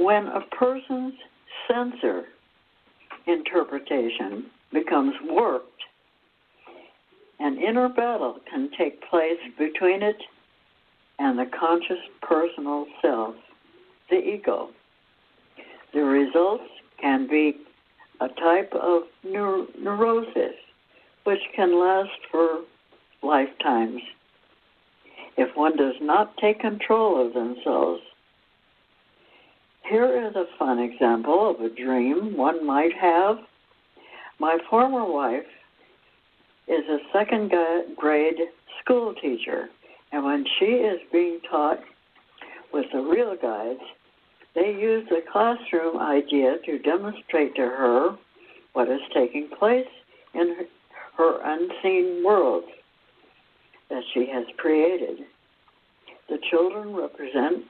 When a person's sensor interpretation becomes warped, an inner battle can take place between it and the conscious personal self, the ego. The results can be a type of neurosis which can last for lifetimes if one does not take control of themselves. Here is a fun example of a dream one might have. My former wife is a second grade school teacher, and when she is being taught with the real guides, they use the classroom idea to demonstrate to her what is taking place in her unseen world that she has created. The children represent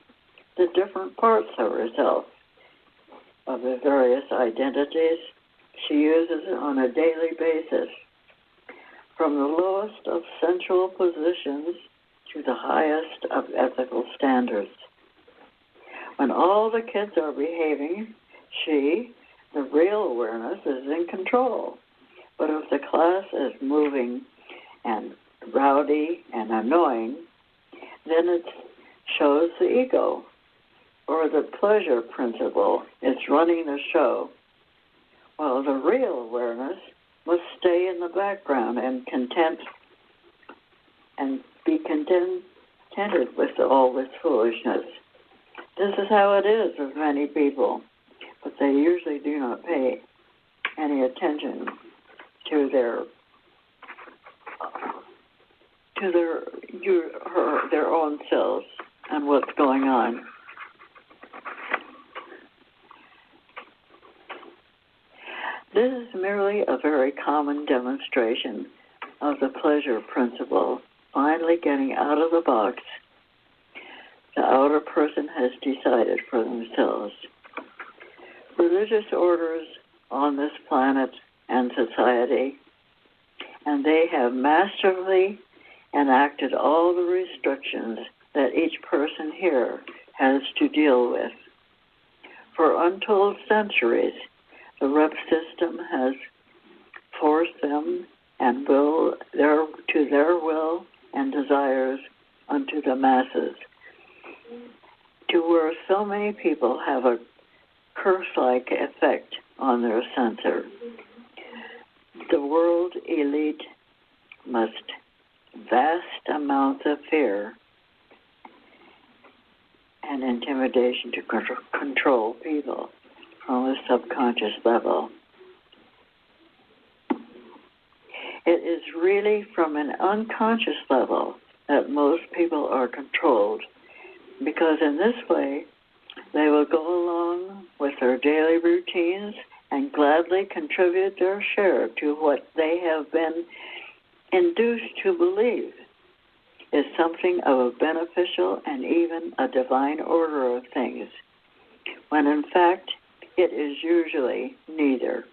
the different parts of herself, of the various identities she uses on a daily basis, from the lowest of sensual positions to the highest of ethical standards. When all the kids are behaving, she, the real awareness, is in control. But if the class is moving and rowdy and annoying, then it shows the ego, or the pleasure principle is running the show, while the real awareness must stay in the background and be contented with all this foolishness. This is how it is with many people, but they usually do not pay any attention to their own selves and what's going on. This is merely a very common demonstration of the pleasure principle finally getting out of the box. The outer person has decided for themselves. Religious orders on this planet and society, and they have masterfully enacted all the restrictions that each person here has to deal with. For untold centuries, the rep system has forced them and to their will and desires unto the masses, to where so many people have a curse-like effect on their censor. The world elite must vast amounts of fear and intimidation to control people on a subconscious level. It is really from an unconscious level that most people are controlled, because in this way they will go along with their daily routines and gladly contribute their share to what they have been induced to believe is something of a beneficial and even a divine order of things, when in fact it is usually neither.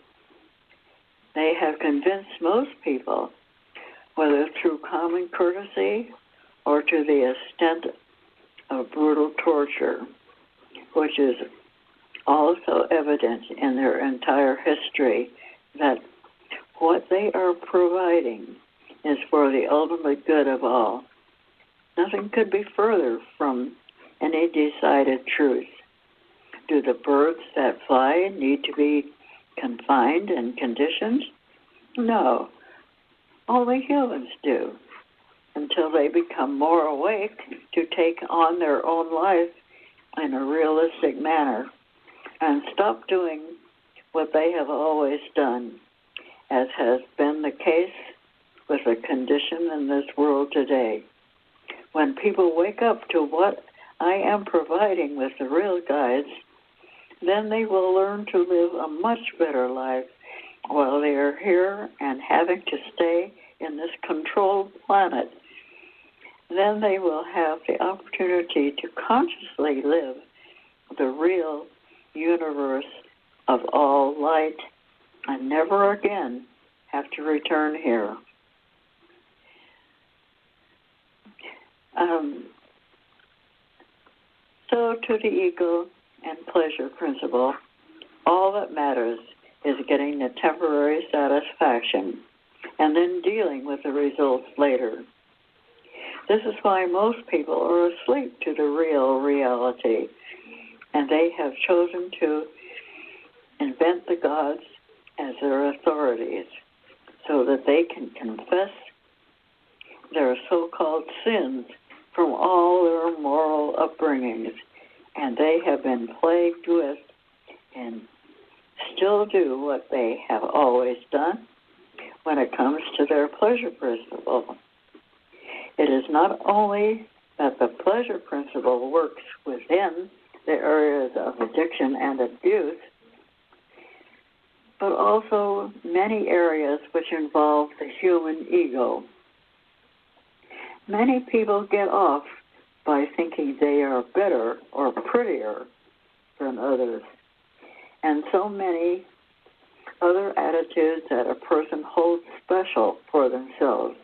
They have convinced most people, whether through common courtesy or to the extent of brutal torture, which is also evident in their entire history, that what they are providing is for the ultimate good of all. Nothing could be further from any decided truth. Do the birds that fly need to be confined and conditioned? No. Only humans do, until they become more awake to take on their own life in a realistic manner and stop doing what they have always done, as has been the case with the condition in this world today. When people wake up to what I am providing with the real guides, then they will learn to live a much better life while they are here and having to stay in this controlled planet. Then they will have the opportunity to consciously live the real universe of all light and never again have to return here. So to the ego and pleasure principle, all that matters is getting the temporary satisfaction and then dealing with the results later. This is why most people are asleep to the real reality, and they have chosen to invent the gods as their authorities so that they can confess their so-called sins from all their moral upbringings, and they have been plagued with and still do what they have always done when it comes to their pleasure principle. It is not only that the pleasure principle works within the areas of addiction and abuse, but also many areas which involve the human ego. Many people get off by thinking they are better or prettier than others, and so many other attitudes that a person holds special for themselves.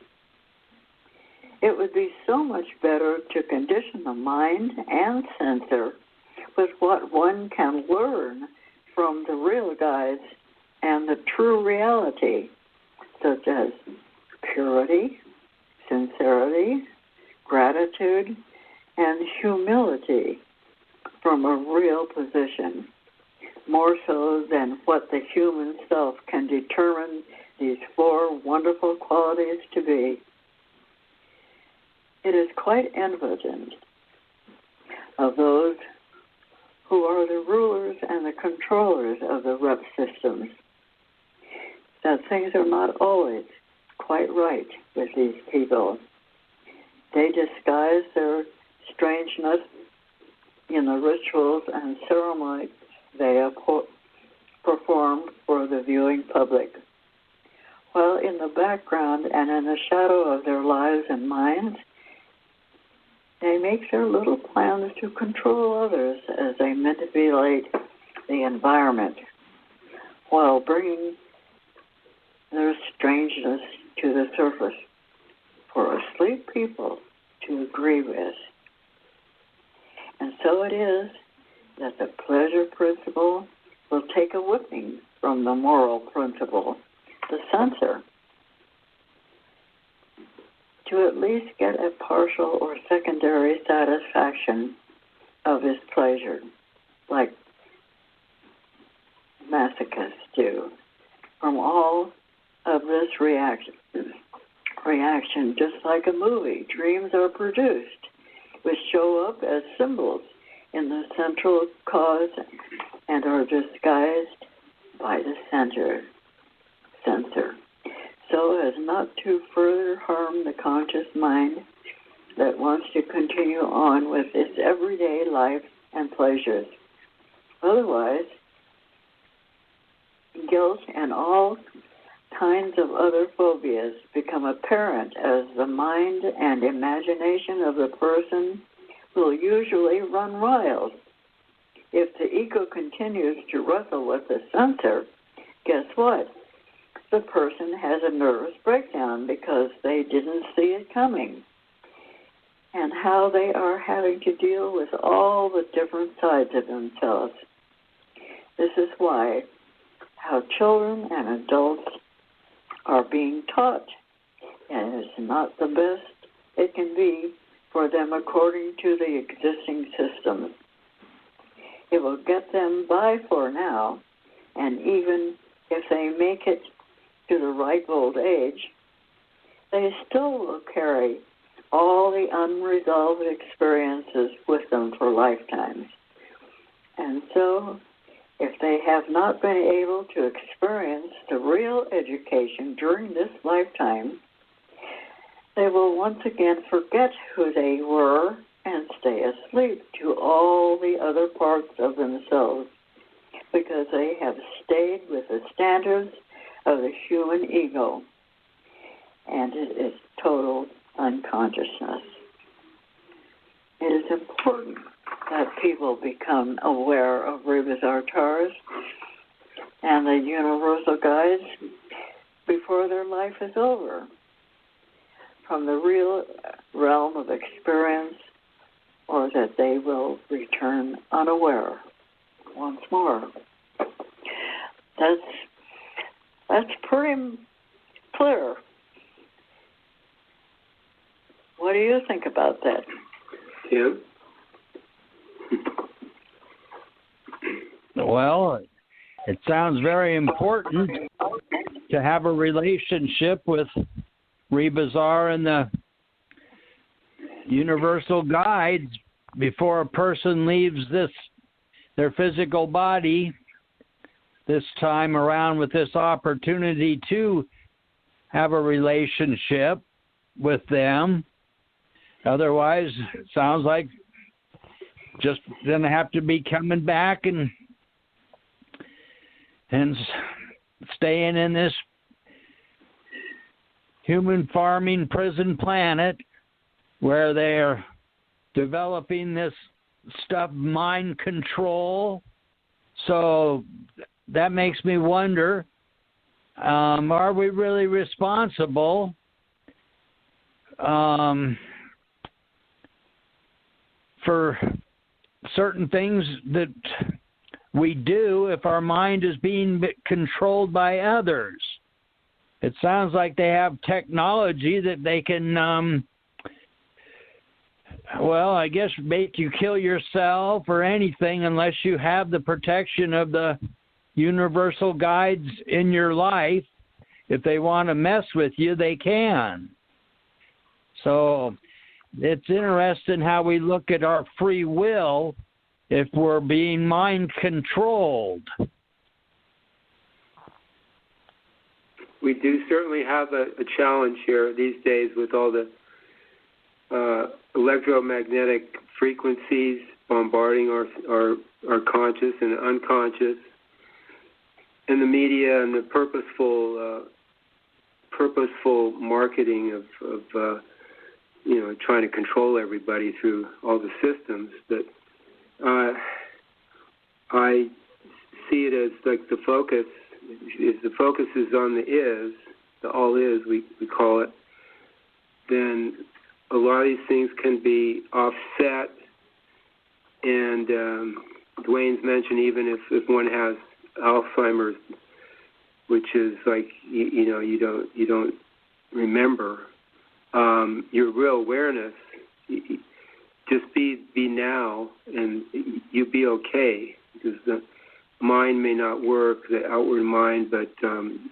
It would be so much better to condition the mind and censor with what one can learn from the real guides and the true reality, such as purity, sincerity, gratitude, and humility from a real position, more so than what the human self can determine these four wonderful qualities to be. It is quite evident of those who are the rulers and the controllers of the rep systems that things are not always quite right with these people. They disguise their strangeness in the rituals and ceremonies they have performed for the viewing public, while in the background and in the shadow of their lives and minds, they make their little plans to control others as they manipulate the environment while bringing their strangeness to the surface for asleep people to agree with. And so it is that the pleasure principle will take a whipping from the moral principle, the censor, to at least get a partial or secondary satisfaction of his pleasure, like masochists do, from all of this reaction, just like a movie. Dreams are produced, which show up as symbols in the central cause and are disguised by the censor, so as not to further harm the conscious mind that wants to continue on with its everyday life and pleasures. Otherwise, guilt and all kinds of other phobias become apparent as the mind and imagination of the person will usually run wild. If the ego continues to wrestle with the censor, guess what? The person has a nervous breakdown because they didn't see it coming, and how they are having to deal with all the different sides of themselves. This is why how children and adults are being taught, and it's not the best it can be for them according to the existing systems. It will get them by for now, and even if they make it to the ripe old age, they still will carry all the unresolved experiences with them for lifetimes. And so, if they have not been able to experience the real education during this lifetime, they will once again forget who they were and stay asleep to all the other parts of themselves because they have stayed with the standards of the human ego, and it is total unconsciousness. It is important that people become aware of Rebus Artars and the universal guides before their life is over, from the real realm of experience, or that they will return unaware once more. That's pretty clear. What do you think about that? Tim? Well, it sounds very important to have a relationship with Rebazar and the universal guides before a person leaves their physical body this time around, with this opportunity to have a relationship with them. Otherwise, it sounds like just going to have to be coming back and staying in this human farming prison planet where they're developing this stuff, mind control. So that makes me wonder, are we really responsible for certain things that we do if our mind is being controlled by others? It sounds like they have technology that they can, I guess make you kill yourself or anything unless you have the protection of the universal guides in your life. If they want to mess with you, they can. So it's interesting how we look at our free will if we're being mind controlled. We do certainly have a challenge here these days with all the electromagnetic frequencies bombarding our conscious and unconscious, and the media and the purposeful marketing of trying to control everybody through all the systems. But I see it as like the focus is on the all is, we call it, then a lot of these things can be offset. And Dwayne's mentioned even if one has Alzheimer's, which is like you don't remember your real awareness. Just be now, and you be okay, because the mind may not work, the outward mind, but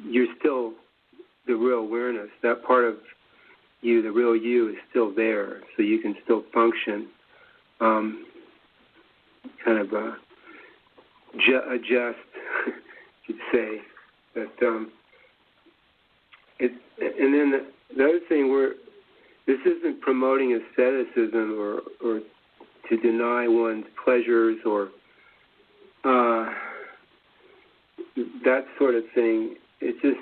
you're still the real awareness. That part of you, the real you, is still there, so you can still function. Kind of adjust, you'd say. But and then the other thing, this isn't promoting asceticism or to deny one's pleasures or that sort of thing. It's just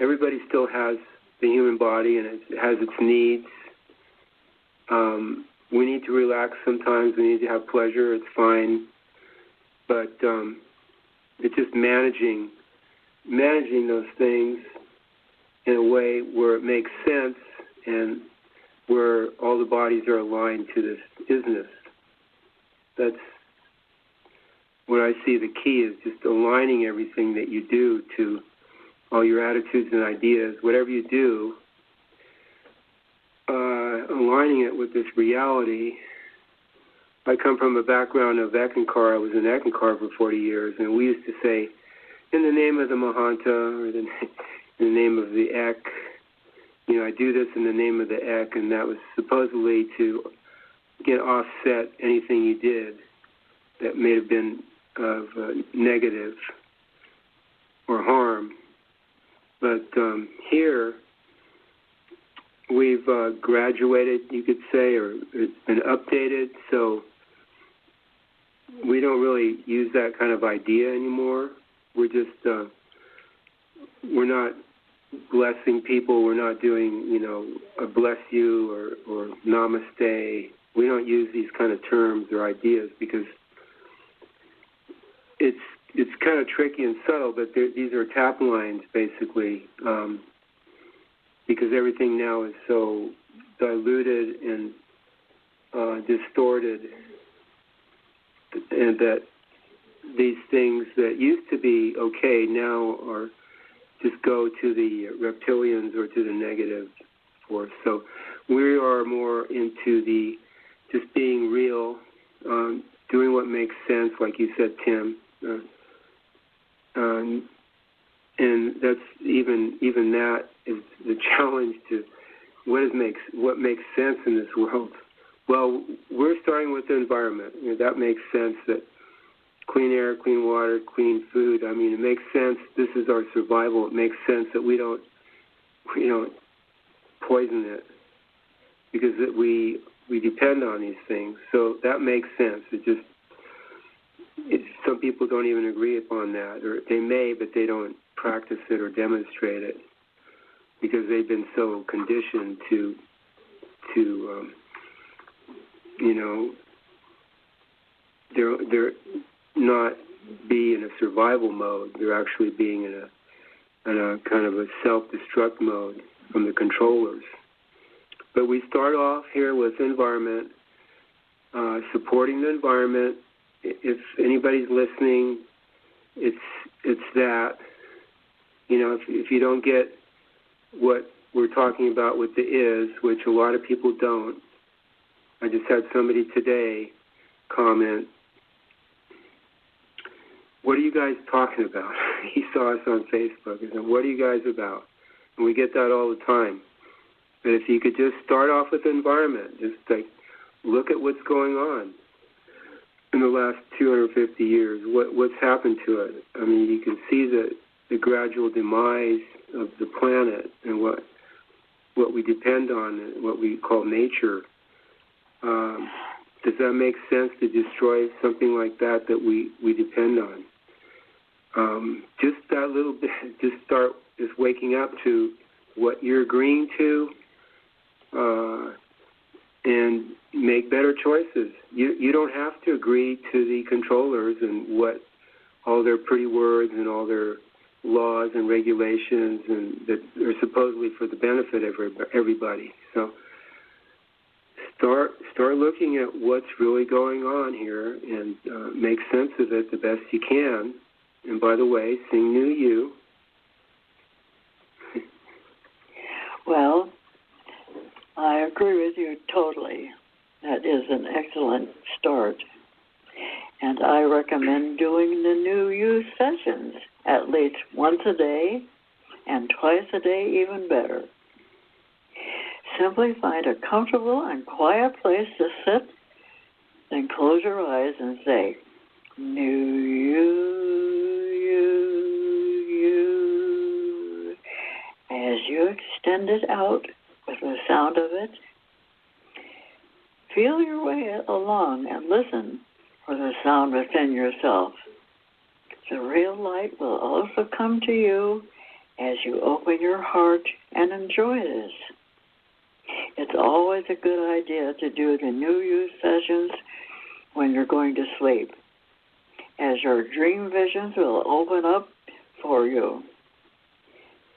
everybody still has the human body and it has its needs. We need to relax sometimes. We need to have pleasure. It's fine. But it's just managing those things in a way where it makes sense and where all the bodies are aligned to this isness. That's what I see the key is, just aligning everything that you do to all your attitudes and ideas, whatever you do, aligning it with this reality. I come from a background of Ekankar. I was in Ekankar for 40 years, and we used to say, in the name of the Mahanta, or in the name of the Ek, I do this in the name of the Ek, and that was supposedly to offset anything you did that may have been of negative or harm. But here, we've graduated, you could say, or it's been updated, so we don't really use that kind of idea anymore. We're just, we're not blessing people. We're not doing, a bless you or namaste. We don't use these kind of terms or ideas because it's kind of tricky and subtle, but these are tap lines, basically, because everything now is so diluted and distorted and that these things that used to be okay now are just go to the reptilians or to the negative force. So we are more into the just being real, doing what makes sense, like you said, Tim. And that's even that is the challenge to what makes sense in this world. Well, we're starting with the environment. That makes sense, that clean air, clean water, clean food. I mean, it makes sense. This is our survival. It makes sense that we don't poison it, because we depend on these things. So that makes sense. Some people don't even agree upon that, or they may, but they don't practice it or demonstrate it because they've been so conditioned to they're not be in a survival mode. They're actually being in a kind of a self-destruct mode from the controllers. But we start off here with environment, supporting the environment. If anybody's listening, it's that. If you don't get what we're talking about with the is, which a lot of people don't. I just had somebody today comment, "What are you guys talking about?" He saw us on Facebook and said, "What are you guys about?" And we get that all the time. But if you could just start off with the environment, just like look at what's going on in the last 250 years, what's happened to it. I mean, you can see the gradual demise of the planet and what we depend on, and what we call nature. Does that make sense to destroy something like that we depend on? Just that little bit, just start just waking up to what you're agreeing to, and make better choices. You don't have to agree to the controllers and what all their pretty words and all their laws and regulations, and that are supposedly for the benefit of everybody. So start looking at what's really going on here and make sense of it the best you can. And by the way, sing New You. Well, I agree with you totally. That is an excellent start. And I recommend doing the New You sessions at least once a day, and twice a day even better. Simply find a comfortable and quiet place to sit, then close your eyes and say, New You, as you extend it out with the sound of it. Feel your way along and listen for the sound within yourself. The real light will also come to you as you open your heart and enjoy this. It's always a good idea to do the New You sessions when you're going to sleep, as your dream visions will open up for you.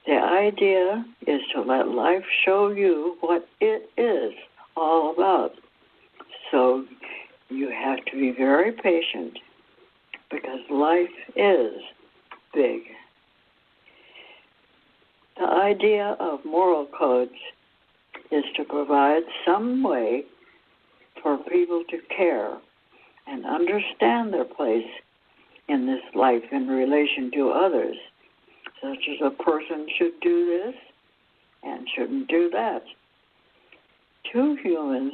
The idea is to let life show you what it is all about. So you have to be very patient, because life is big. The idea of moral codes is to provide some way for people to care and understand their place in this life in relation to others, such as a person should do this and shouldn't do that. Two humans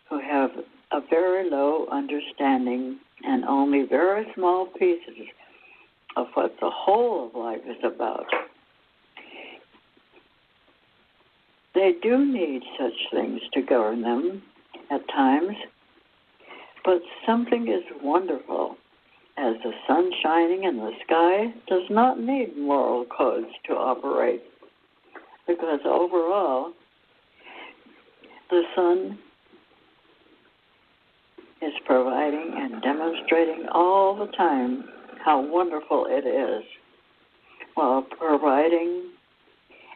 who have a very low understanding and only very small pieces of what the whole of life is about. They do need such things to govern them at times, but something is wonderful, as the sun shining in the sky does not need moral codes to operate, because overall, the sun is providing and demonstrating all the time how wonderful it is, while providing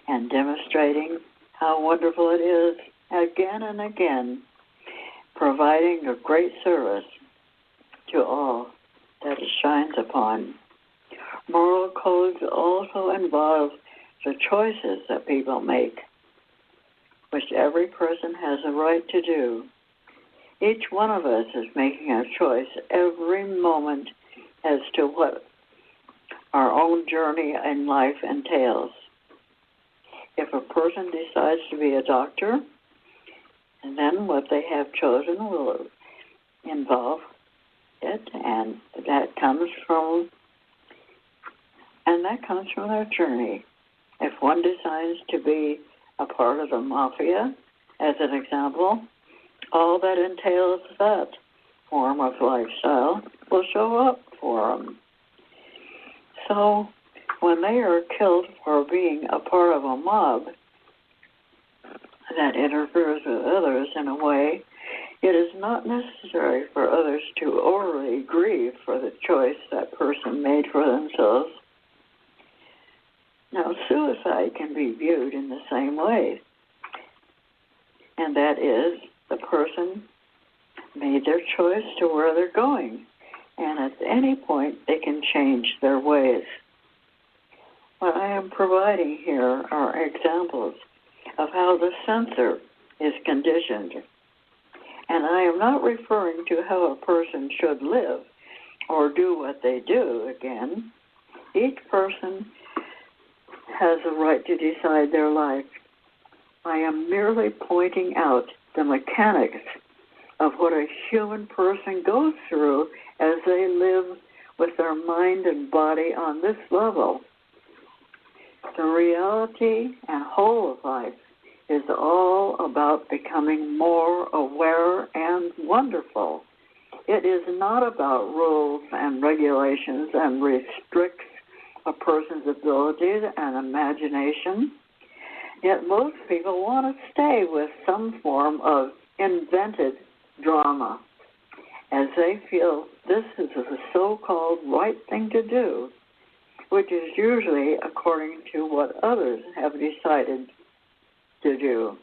and demonstrating how wonderful it is again and again, providing a great service to all that it shines upon. Moral codes also involve the choices that people make, which every person has a right to do. Each one of us is making a choice every moment as to what our own journey in life entails. If a person decides to be a doctor, and then what they have chosen will involve it, and that comes from their journey. If one decides to be a part of the mafia, as an example, all that entails that form of lifestyle will show up for them. So when they are killed for being a part of a mob that interferes with others in a way, it is not necessary for others to orally grieve for the choice that person made for themselves. Now, suicide can be viewed in the same way, and that is the person made their choice to where they're going, and at any point they can change their ways. What I am providing here are examples of how the censor is conditioned, and I am not referring to how a person should live or do what they do. Again, each person has a right to decide their life. I am merely pointing out the mechanics of what a human person goes through as they live with their mind and body on this level. The reality and whole of life is all about becoming more aware and wonderful. It is not about rules and regulations and restricts a person's abilities and imagination. Yet most people want to stay with some form of invented drama, as they feel this is the so-called right thing to do, which is usually according to what others have decided to do.